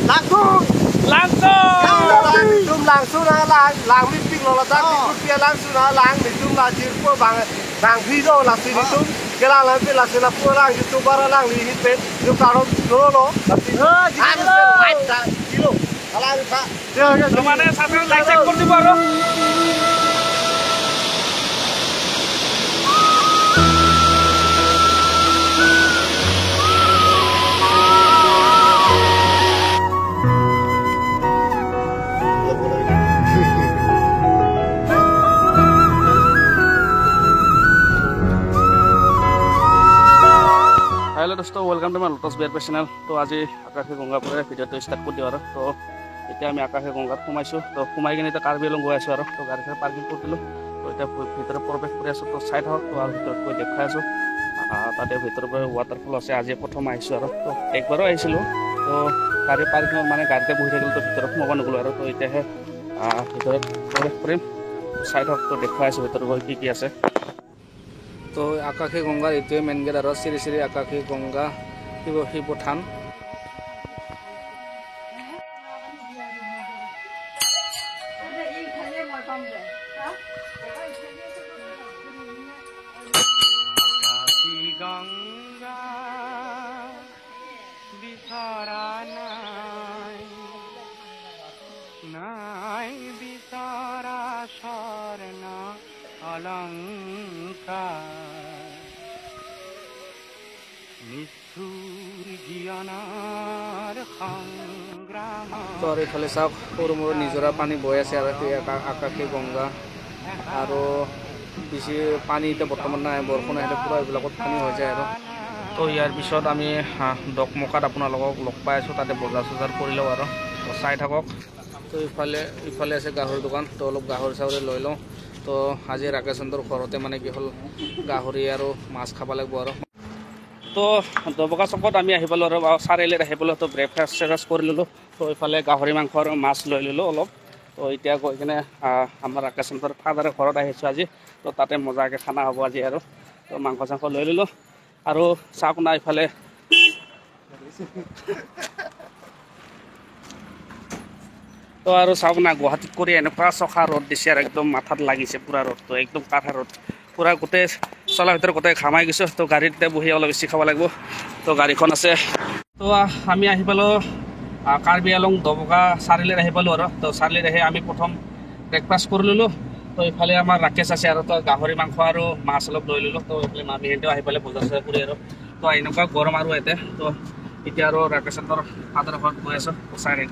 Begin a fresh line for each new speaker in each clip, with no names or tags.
langsung zoom langsung lang meeting lo tak ikut dia langsung lang di zoom lajir po bang video lah sini zoom kira lantai lah sila po lang itu bara lang di hit yung taruh dulu lo kilo alang pak
kemana sampai like check kurdi baru hello दोस्तों welcome to my lotus beer पे channel तो आज आकाशे गंगा पर video start कर दियो तो इतना आम आकाशे गंगात सोमाइसो तो सोमाई किने कार्बी आंलং गई आसो तो गाड़ी सारी पार्किंग कर दिलो तो इतना भर प्रवेश कर आसो तो साइड हक तो भर गई देखा आसो ताते भर वाटारफल आसे आज प्रथम आसो तो एक बारो तो गाड़ी पार्किंग माने गाड़ीते बहि थकिल तो भर सोमाब नगलो तो इतना भर प्रवेश करिम साइड हक तो देखा आसो भर गई कि आसे तो आकाशे गंगार ये मेन गेट और श्री श्री आकाशे गंगा शिव थान तो और इफाले चाওক सर मोर निजरा पानी बय आसे आकाशे गंगा और बेसि पानी इतना बर्तमान ना बरषुण आए पूरा ये पानी हो जाए तो यार पिछत आम डकमकात अपना लग पाई ताते बजार सजार कर लो और तो चाई थक तो इफाले आसे गाहरी दुकान तो अलग गाहरी चाहरी लै लो तो आज राकेशर घरते माने कि हल गाहरी और माछ खाब लगे और तो दबका चकत आम पालो और चारिआलित पालो तो ब्रेकफास्ट सेकफास्ट कर लो तो इफाले गाहरी मांस और माछ लै लो अलग तो इतना गई किने आम राकेशर फादारे घर आज तो ताते मजाके खाना हम आज और तो मांस चांस लै लो और चाওক ना इफाले तो और चाওক ना गुवाहाटीत कर एनेकुवा चखा रद दिसे एकदम माथात लागिसे पूरा रद तो एकदम काठा रद पूरा गोटे चलार भर गोटे घामाई गई तो गाड़ीते बहि अलग बेसि खाब लगे तो गाड़ीन आसे तो आम पालो कार्बी आंलং दबका चारिआलित पालो और तो चारिआलित आम प्रथम ब्रेकफास्ट कर लो तो इफाले आम राकेश आसे और तो गाहरी मांस और माछ अलग लै लो तो इफाले मामीहेंतेও पाले बजार सजार कर तो एनेकुवा गरम और इते तो इतना और राकेशर फादार घर गई आसो चाई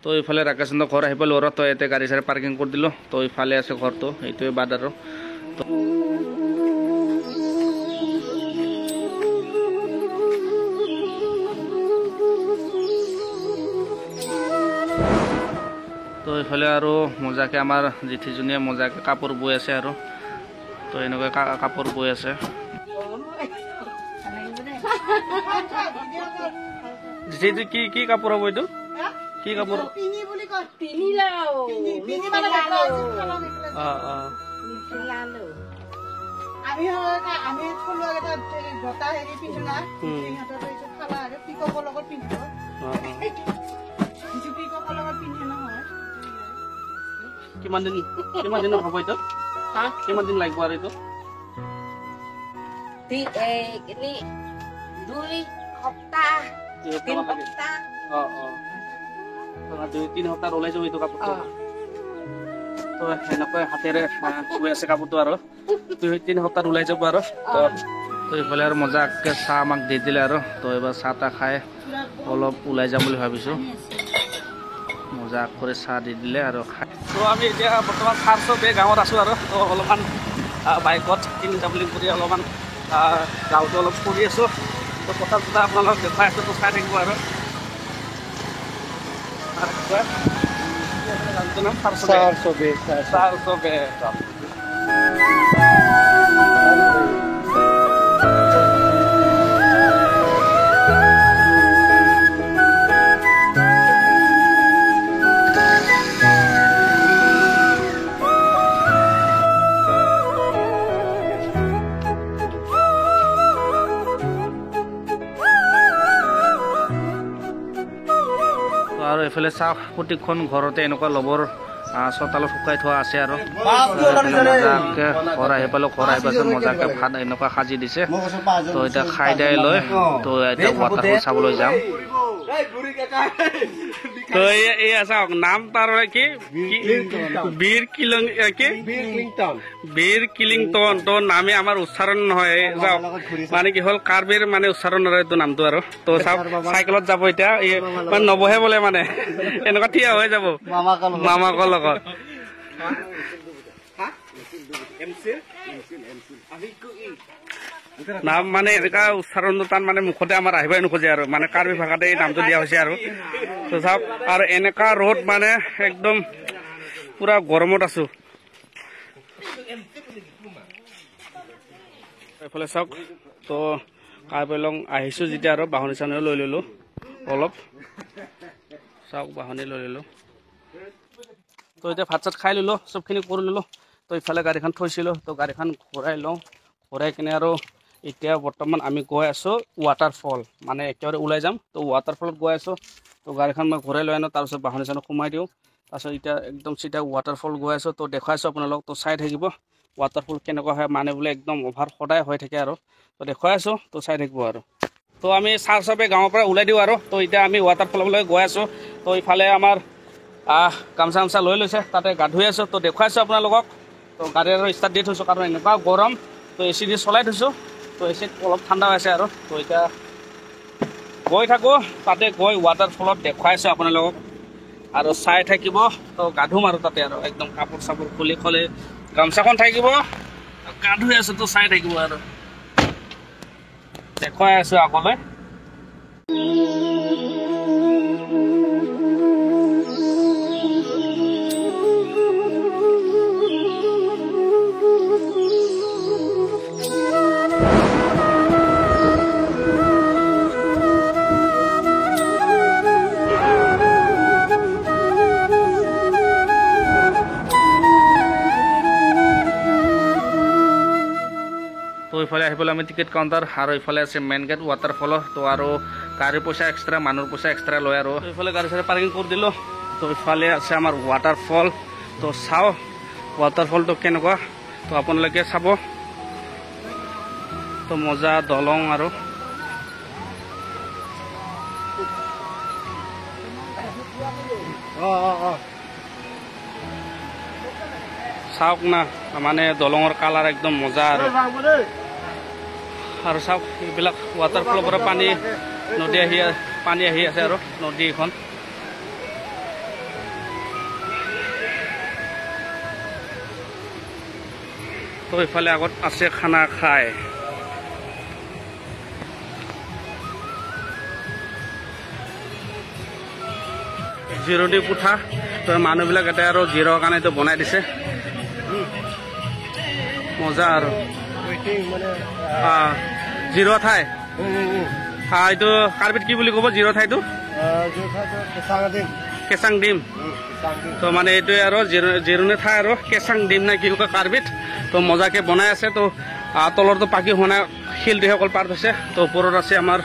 तो इफाले राकेशर घर पालो और तो इतना गाड़ी सारी पार्किंग कर दिलो तो इफाले आसे घर तो ये बाद और तो इफाले और मजाके आमार जिठीजनीये मजाके कापोर बय आसे और तो एनेकुवा कापोर बय आसे जिठी की कापोर हब एटु की कापोर किमान दिन हब एटु किमान दिन लागब आरो एटु
2 সপ্তাহ 3 সপ্তাহ तो 2-3 सप्ताह ओলাই যাব एटु कापोर तो एनेकुवा हातेरे गई आसे कापोरটো और 2-3 सप्ताह ओलाई যাব और तो इफाले और मजाके चाह आमाक दि दिले और तो एबार चाह ता खाए अलप ओलाई जाम बुली भाबिसो मजाक करे चाह दि दिले और तो आम बर्तमान सारसो बे गाँव आसो और तो अलमान बाइकत किनि जाबुली करि अलमान गाँवतो अलप फुरि आसो तो कथा कथा आपनालोक देखाइ आसो तो चाइ थाकिब और सारसो बे আৰু এইফালে চাওক প্ৰতিখন ঘৰতে এনেকুৱা লবৰ চোতালত শুকাই থোৱা আছে আৰু মজাকে ঘৰ আহি পালো ঘৰ আহি পাছত মজাকে ভাত এনেকুৱা সাজি দিছে তো এতিয়া খাই দাই লৈ তো এতিয়া ৱাটাৰফল চাবলৈ যাম তো এয়া চাওক নাম তাৰ কি বীৰ কিলিংটন তো নামে আমাৰ উচ্চাৰণ নহয় যাওক মানে কি হ'ল কাৰ্বিৰ মানে উচ্চাৰণ নহয় এইটো নামটো আৰু তো চাওক চাইকেলত যাব এতিয়া মানে নবহে বোলে মানে এনেকুৱা থিয় হৈ যাব মামাকৰ লগত নাম মানে এনেকুৱা উচ্চাৰণটো তাত মানে মুখতে আমাৰ আহিবই নোখোজে আৰু মানে কাৰ্বি ভাষাতে এই নামটো দিয়া হৈছে আৰু তো চাওক আৰু এনেকুৱা ৰ'দ মানে একদম পুৰা গৰমত আছো এইফালে চাওক তো কাৰ্বি লং আহিছো যেতিয়া আৰু বাহনী চাহনী লৈ ললো অলপ চাওক বাহনী লৈ ললো তো এতিয়া ভাত চাত খাই ললো চবখিনি কৰি ললো তো ইফালে গাড়ীখন থৈছিলো তো গাড়ীখন ঘূৰাই লওঁ ঘূৰাই কিনে আৰু এতিয়া বৰ্তমান আমি গৈ আছো ৱাটাৰফল মানে একেবাৰে ওলাই যাম তো ৱাটাৰফলত গৈ আছো তো গাড়ীখন মই ঘূৰাই লৈ আনো তাৰপিছত বাহনী চাহনী সোমাই দিওঁ তাৰপিছত এতিয়া একদম চিধা ৱাটাৰফল গৈ আছো তো দেখুৱাইছো আপোনালোক তো চাই থাকিব ৱাটাৰফল কেনেকুৱা হয় মানে বোলে একদম অভাৰ সদায় হৈ থাকে আৰু তো দেখুৱাই আছো তো চাই থাকিব আৰু তো আমি চাৰ চবে গাঁৱৰ পৰা ওলাই দিওঁ আৰু তো এতিয়া আমি ৱাটাৰফললৈ গৈ আছো তো ইফালে আমাৰ গামচা গামচা লৈ লৈছে তাতে গা ধুই আছো তো দেখুৱাইছো আপোনালোকক তো গাড়ী আৰু ষ্টাৰ্ট দি থৈছোঁ কাৰণ এনেকুৱা গৰম তো এ চি দি চলাই থৈছোঁ তো এ চিত অলপ ঠাণ্ডা হৈছে আৰু তো এতিয়া গৈ থাকোঁ তাতে গৈ ৱাটাৰফলত দেখুৱাইছোঁ আপোনালোকক আৰু চাই থাকিব তো গা ধুম আৰু তাতে আৰু একদম কাপোৰ চাপোৰ খুলি খুলি গামচাখন থাকিব গা ধুই আছোঁ তো চাই থাকিব আৰু দেখুৱাই আছোঁ আগলৈ তো ইফালে আহি পেলাই আমি টিকেট কাউণ্টাৰ আৰু ইফালে আছে মেইন গেট ৱাটাৰফলৰ তো আৰু গাড়ীৰ পইচা এক্সট্ৰা মানুহৰ পইচা এক্সট্ৰা লয় আৰু ইফালে গাড়ী চাড়ী পাৰ্কিং কৰি দিলোঁ তো ইফালে আছে আমাৰ ৱাটাৰফল তো চাওঁ ৱাটাৰফলটো কেনেকুৱা তো আপোনালোকে চাব তো মজা দলং আৰু চাওক না মানে দলঙৰ কালাৰ একদম মজা আৰু চাওক এইবিলাক ৱাটাৰফলৰ পৰা পানী আহি আছে আৰু নদী এখন তো ইফালে আগত আছে খানা খাই জিৰণি কোঠা তো মানুহবিলাক এটা আৰু জিৰৰ কাৰণে এইটো বনাই দিছে মজা আৰু জিৰ' ঠাই এইটো কাৰ্বিত কি বুলি ক'ব জিৰ' ঠাইটো কেচাং ডিম তো মানে এইটোৱে আৰু জিৰণি ঠাই আৰু কেচাং ডিম নে কি কয় কাৰ্বিত তো মজাকে বনাই আছে তো তলৰটো পাকি হোৱা নাই শিলটোহে অকল পাৰ হৈছে তো ওপৰত আছে আমাৰ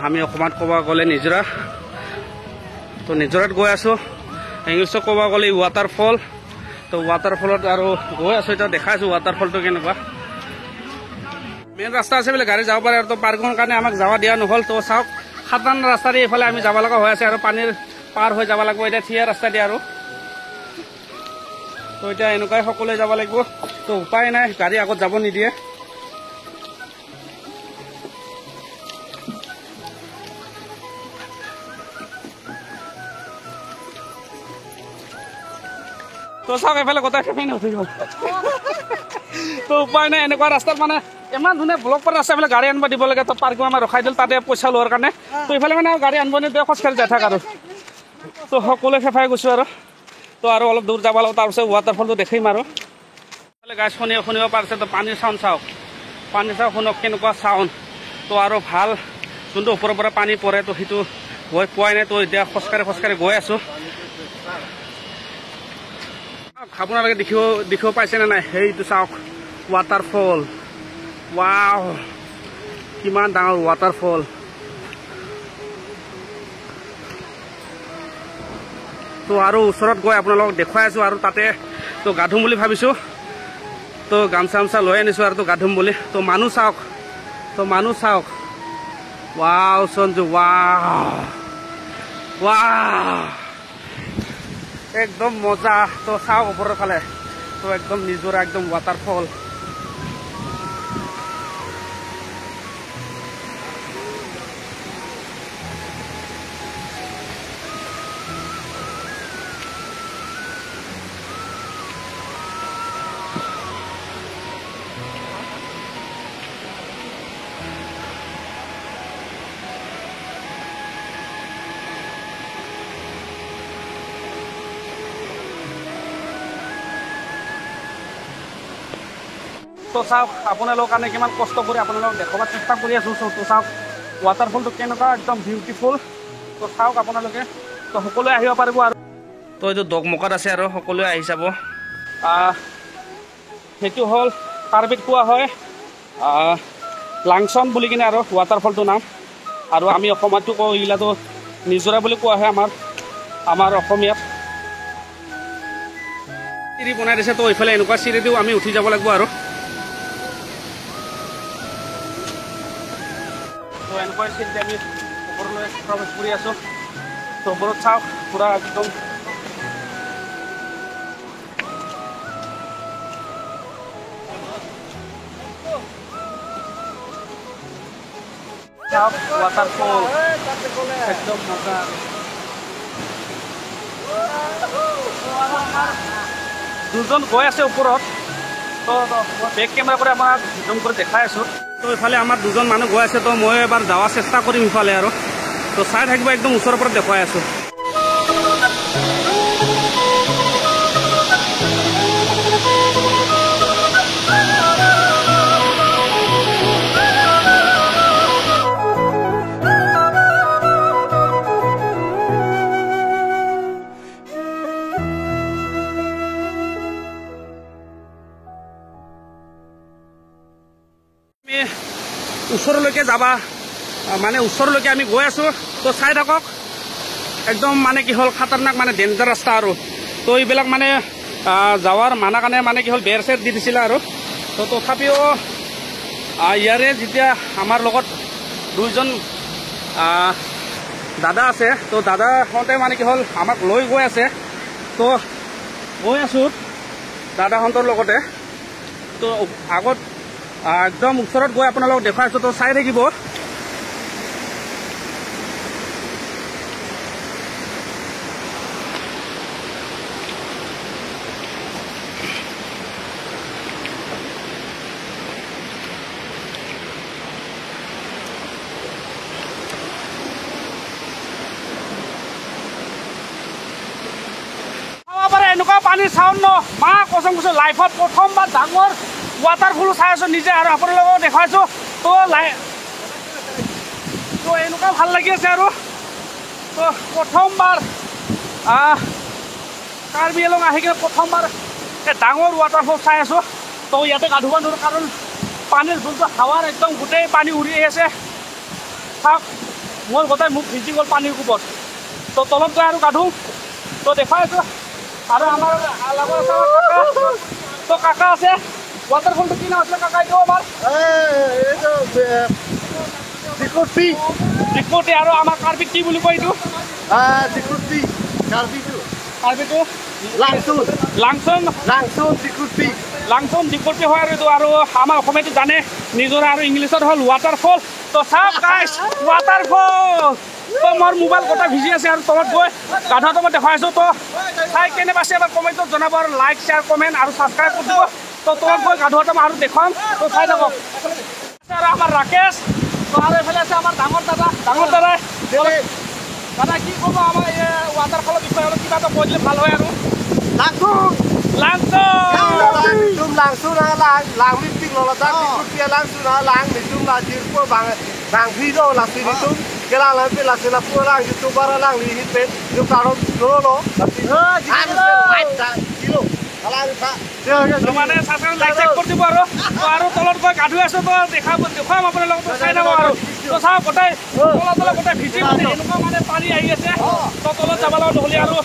আমি অসমত ক'ব গ'লে নিজৰা তো নিজৰাত গৈ আছোঁ ইংলিছত ক'ব গ'লে ৱাটাৰফল তো ৱাটাৰফলত আৰু গৈ আছোঁ এতিয়া দেখাইছোঁ ৱাটাৰফলটো কেনেকুৱা মেইন ৰাস্তা আছে বোলে গাড়ী যাব পাৰে আৰু তো পাৰ্কিঙৰ কাৰণে আমাক যাব দিয়া নহ'ল তো চাওক সাধাৰণ ৰাস্তা দি এইফালে আমি যাব লগা হৈ আছে আৰু পানীৰ পাৰ হৈ যাব লাগিব এতিয়া থিয়া ৰাস্তা দিয়ে আৰু তো এতিয়া এনেকুৱাই সকলোৱে যাব লাগিব তো উপায় নাই গাড়ী আগত যাব নিদিয়ে তো চাওক এইফালে গোটাই খেপিনে উঠি গ'ল তো উপায় নাই এনেকুৱা ৰাস্তাত মানে ইমান ধুনীয়া ব্লক পৰা ৰাস্তা গাড়ী আনিব দিব লাগে তো পাৰ্কিং আমাৰ ৰখাই দিল তাতে পইচা লোৱাৰ কাৰণে তো ইফালে মানে গাড়ী আনিব নিদিয়ে খোজকাঢ়ি যাই থাক আৰু তো সকলোৱে ফেফাই গৈছোঁ আৰু তো আৰু অলপ দূৰ যাব লাগিব তাৰপিছত ৱাটাৰফলটো দেখিম আৰু গাছ শুনিব পাৰিছে তো পানীৰ চাউণ্ড চাওক পানী চাওক শুনক কেনেকুৱা চাউণ্ড তো আৰু ভাল যোনটো ওপৰৰ পৰা পানী পৰে তো সেইটো গৈ পোৱাই নাই তো এতিয়া খোজকাঢ়ি গৈ আছোঁ আপোনালোকে দেখিব পাইছেনে নাই সেইটো চাওক ৱাটাৰফল ৱাও কিমান ডাঙৰ ৱাটাৰফল তো আৰু ওচৰত গৈ আপোনালোকক দেখুৱাই আছোঁ আৰু তাতে তো গা ধুম বুলি ভাবিছোঁ তো গামছা গামছা লৈ আনিছোঁ আৰু তো গা ধুম বুলি তো মানুহ চাওক ৱাও সঞ্জু ৱাও একদম মজা তো চাওক ওপৰৰ ফালে তো একদম নিজৰা একদম ৱাটাৰফল তো চাওক আপোনালোকৰ কাৰণে কিমান কষ্ট কৰি আপোনালোকক দেখাব চেষ্টা কৰি আছোঁ তো চাওক ৱাটাৰফলটো কেনেকুৱা একদম বিউটিফুল তো চাওক আপোনালোকে তো সকলোৱে আহিব পাৰিব আৰু তো এইটো দগমকাত আছে আৰু সকলোৱে আহি চাব সেইটো হ'ল কাৰ্বিত কোৱা হয় লাংচন বুলি কিনে আৰু ৱাটাৰফলটোৰ নাম আৰু আমি অসমতো কওঁ এইগিলাটো নিজৰা বুলি কোৱা হয় আমাৰ অসমীয়াত চিৰি বনাই দিছে তো এইফালে এনেকুৱা চিৰি দিও আমি উঠি যাব লাগিব আৰু তো এনেকুৱা চিৰিতে আমি ওপৰলৈ প্ৰৱেশ কৰি আছোঁ তো ওপৰত চাওক পুৰা একদম চাওক ৱাটাৰফল একদম মজা দুজন গৈ আছে ওপৰত তো মই বেক কেমেৰা কৰি আপোনাক জুম কৰি দেখাই আছোঁ তো ইফালে আমাৰ দুজন মানুহ গৈ আছে তো মই এবাৰ যাৱাৰ চেষ্টা কৰিম ইফালে আৰু তো চাই থাকিব একদম ওচৰৰ পৰা দেখুৱাই আছোঁ ওচৰলৈকে যাবা মানে ওচৰলৈকে আমি গৈ আছোঁ তো চাই থাকক একদম মানে কি হ'ল খাতাৰনাক মানে ডেঞ্জাৰ ৰাস্তা আৰু তো এইবিলাক মানে যাৱাৰ মানা কাৰণে মানে কি হ'ল বেৰ চেৰ দি দিছিলে আৰু তো তথাপিও ইয়াৰে যেতিয়া আমাৰ লগত দুইজন দাদা আছে তো দাদাহঁতে মানে কি হ'ল আমাক লৈ গৈ আছে তো গৈ আছোঁ দাদাহঁতৰ লগতে তো আগত একদম ওচৰত গৈ আপোনালোকক দেখুৱাই আছোঁ তো চাই থাকিব এনেকুৱা পানীৰ চাউণ্ড ন মা কচম কৈছোঁ লাইফত প্ৰথমবাৰ ডাঙৰ ৱাটাৰফলো চাই আছোঁ নিজে আৰু আপোনালোকক দেখাইছোঁ তো তো এনেকুৱা ভাল লাগি আছে আৰু তো প্ৰথমবাৰ কাৰ্বি আংলং আহি কিনে প্ৰথমবাৰ এই ডাঙৰ ৱাটাৰফল চাই আছোঁ তো ইয়াতে গা ধুব নোৱাৰোঁ কাৰণ পানীৰ যোনটো হাৱাৰ একদম গোটেই পানী উৰি আহি আছে চাওক মই গোটেই মুখ ভিজি গ'ল পানীৰ কোবত তো তলত গৈ আৰু গা ধুম তো দেখাই আছোঁ আৰু আমাৰ লগৰ তো কাকা আছে ৱাটাৰফলটো কি নাম আছিলে কাকা এইটো আমাৰ ত্ৰিকুটি আৰু আমাৰ কাৰ্বিক কি বুলি কয় এইটো কাৰ্বিটো লাংচন ত্ৰিকুটি হয় আৰু এইটো আৰু আমাৰ অসমীয়াটো জানে নিজৰা আৰু ইংলিছত হ'ল ৱাটাৰফল তো চাওক গাইছ ৱাটাৰফল তো মোৰ মোবাইল গোটেই ভিজি আছে আৰু তলত গৈ গাধাটো মই দেখাই আছোঁ তো চাই কেনে পাইছে এবাৰ কমেণ্টত জনাব আৰু লাইক শ্বেয়াৰ কমেণ্ট আৰু ছাবস্ক্ৰাইব কৰি দিব তো তলত গৈ গাধুৱাটো মই আৰু দেখুৱাম তো চাই থাকক আৰু আমাৰ ৰাকেশ তো আৰু এইফালে আছে আমাৰ ডাঙৰ দাদাই দাদা কি ক'ব আমাৰ এই ৱাটাৰফলৰ বিষয়ে অলপ কিবা এটা কৈ দিলে ভাল হয় আৰু মানে ছাবস্ক্ৰাইব লাইক কৰি দিব আৰু তলত গৈ গা ধুই আছোঁ তো দেখুৱাম আপোনালোকক চাই থাকক আৰু তো চাওঁ গোটেই তলত গোটেই ভিজি মানে এনেকুৱা মানে পানী আহি আছে তো তলত যাব লগা নহ'লে আৰু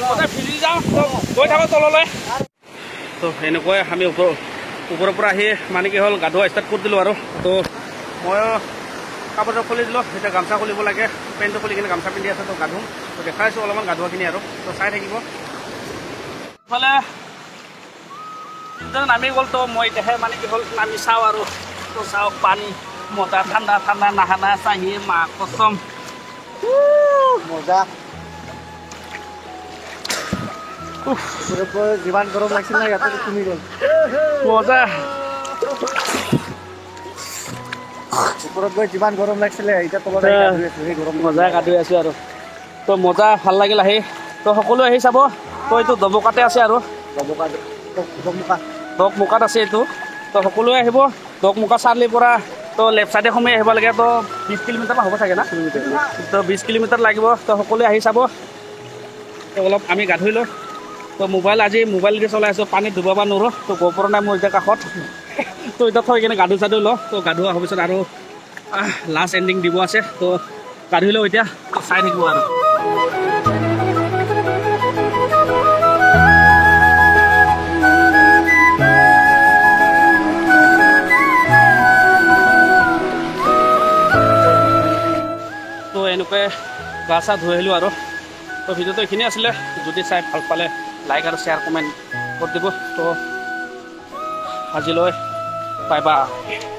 গোটেই ভিজি যাওঁ তো গৈ থাকোঁ তললৈ তো এনেকুৱাই আমি ওপৰৰ পৰা আহি মানে কি হ'ল গা ধোৱা ষ্টাৰ্ট কৰি দিলোঁ আৰু তো মই কাপোৰটো খুলি দিলোঁ এতিয়া গামোচা খুলিব লাগে পেণ্টটো খুলি কিনে গামোচা পিন্ধি আছে তো গা ধুম তো দেখাই আছোঁ অলপমান গা ধোৱাখিনি আৰু তো চাই থাকিব ইফালে নামি গ'ল তো মই এতিয়াহে মানে কি হ'ল নামি চাওঁ আৰু তো চাওক পানী মজা ঠাণ্ডা ঠাণ্ডা নাহানা চাহি মা কচম
মজা যিমান গৰম লাগিছিল না ইয়াতে কমি গ'ল
মজা
ওপৰত গৈ যিমান গৰম লাগিছিলে এতিয়া তলত সেই গৰম
মজা গা ধুই আছোঁ আৰু তো মজা ভাল লাগিল আহি তো সকলোৱে আহি চাব তো এইটো দবকাতে আছে আৰু দকমুকাত আছে এইটো তো সকলোৱে আহিব দকমুকা চাৰিআলিৰ পৰা তো লেফ্ট চাইডে সোমাই আহিব লাগে তো 20 কিলোমিটাৰমান হ'ব চাগে না তো 20 কিলোমিটাৰ লাগিব তো সকলোৱে আহি চাব তো অলপ আমি গা ধুই লওঁ তো আজি মোবাইল দি চলাই আছোঁ পানীত ধুব নোৱাৰোঁ তো গোপৰ নাই মোৰ এতিয়া কাষত তো এতিয়া থৈ কিনে গা ধুই চাধুই লওঁ তো গা ধোৱা হোৱাৰ পিছত আৰু লাষ্ট এণ্ডিং দিব আছে তো গা ধুই লওঁ এতিয়া চাই থাকিব আৰু তো এনেকৈ গা চা ধুই আহিলোঁ আৰু তো ভিডিঅ'টো এইখিনি আছিলে যদি চাই ভাল পালে লাইক আৰু শ্বেয়াৰ কমেণ্ট কৰি দিব তো আজিলৈ বাই বাই